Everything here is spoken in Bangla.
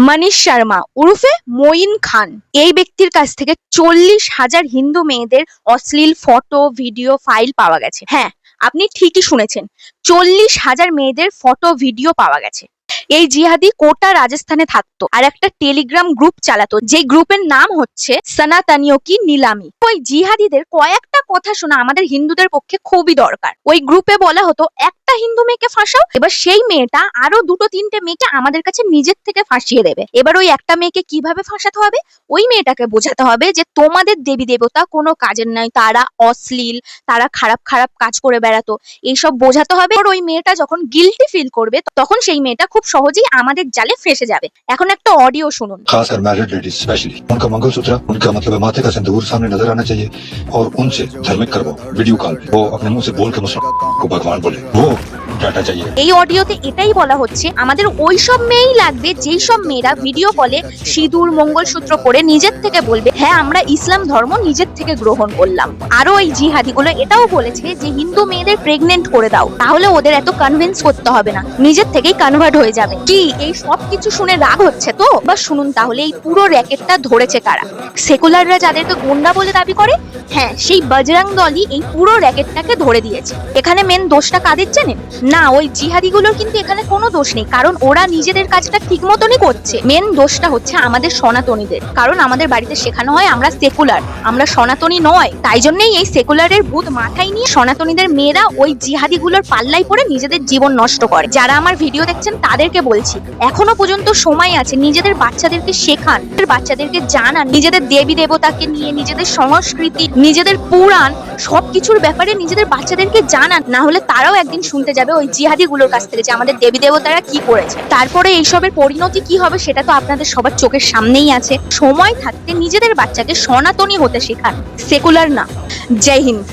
মনীষ শর্মা উরফে মঈন খান এই ব্যক্তির কাছ থেকে 40,000 হিন্দু মেয়েদের অশ্লীল ফটো ভিডিও ফাইল পাওয়া গেছে। হ্যাঁ, আপনি ঠিকই শুনেছেন, 40,000 মেয়েদের ফটো ভিডিও পাওয়া গেছে। এই জিহাদি কোটা রাজস্থানে থাকতো আর একটা টেলিগ্রাম গ্রুপ চালাতো, যে গ্রুপের নাম হচ্ছে সনাতনিও কি নিলামি। ওই জিহাদিদের কয়েকটা কথা শোনা আমাদের হিন্দুদের পক্ষে খুবই দরকার। ওই গ্রুপে বলা হতো একটা হিন্দু মেয়েকে ফাঁসাও, এবার সেই মেয়েটা আরো 2-3টে মেয়েকে আমাদের কাছে নিজের থেকে ফাঁসিয়ে দেবে। এবার ওই একটা মেয়েকে কিভাবে ফাঁসাতে হবে, ওই মেয়েটাকে বোঝাতে হবে যে তোমাদের দেবী দেবতা কোনো কাজের নয়, তারা অশ্লীল, তারা খারাপ খারাপ কাজ করে বেড়াতো, এইসব বোঝাতে হবে। আর ওই মেয়েটা যখন গিল্টি ফিল করবে তখন সেই মেয়েটা খুব সহজেই আমাদের জালে ফেঁসে যাবে। এখন একটা অডিও শুনুন। खासकर मैरिड लेडीज स्पेशली उनका मंगलसूत्र, उनका मतलब है माथे का सिंदूर सामने नजर आना चाहिए और उनसे धार्मिक करवाओ वीडियो कॉल पे। वो अपने मुंह से बोल के मुसलमान को भगवान बोले, वो डाटा चाहिए। এই অডিওতে এটাই বলা হচ্ছে আমাদের ওই সব মেয়েই লাগবে যেই সব মেয়েরা ভিডিও কলে সিঁদুর মঙ্গলসূত্র পরে নিজের থেকে বলবে হ্যাঁ আমরা ইসলাম ধর্ম নিজের থেকে গ্রহণ করলাম। আরো এই জিহাদিগুলো এটাও বলেছে যে হিন্দু মেয়েদের প্রেগনেন্ট করে দাও, তাহলে ওদের এত কনভিন্স করতে হবে না, নিজের থেকেই কনভার্ট হয়ে যাবে। কি এই সব কিছু শুনে রাগ হচ্ছে তো? বা শুনুন তাহলে এই পুরো র্যাকেটটা ধরেছে কারা। সেকুলাররা যাদেরকে গুন্ডা বলে দাবি করে, হ্যাঁ সেই বজরং দলই এই পুরো র্যাকেটটাকে ধরে দিয়েছে। এখানে মেন দোষটা কাদের জানেন? না, ওই জিহাদিগুলোর কিন্তু এখানে কোনো দোষ নেই, কারণ ওরা নিজেদের কাজটা ঠিক মতনই করছে। মেন দোষটা হচ্ছে আমাদের সনাতনীদের, কারণ আমাদের বাড়িতে শেখানো হয় আমরা সেকুলার, আমরা সনাতনী নয়। তাই জন্যই এই সেকুলারের ভূত মাথায় নিয়ে সনাতনীদের মেয়েরা ওই জিহাদিগুলোর পাল্লায় পড়ে নিজেদের জীবন নষ্ট করে। যারা আমার ভিডিও দেখছেন তাদেরকে বলছি, এখনো পর্যন্ত সময় আছে, নিজেদের বাচ্চাদেরকে শেখান, বাচ্চাদেরকে জানান নিজেদের দেবী দেবতাকে নিয়ে, নিজেদের সংস্কৃতি, নিজেদের পুরাণ সবকিছুর ব্যাপারে নিজেদের বাচ্চাদেরকে জানান। না হলে তারাও একদিন শুনতে যাবে ওই জিহাদিগুলোর কাছ থেকে যে আমাদের দেবী দেবতারা কি করেছে। তারপরে এইসবের পরিণতি কি হবে সেটা তো আপনাদের সবার চোখের সামনেই আছে। সময় থাকতে নিজেদের বাচ্চাকে সনাতনী হতে শেখান, সেকুলার না। জয় হিন্দ।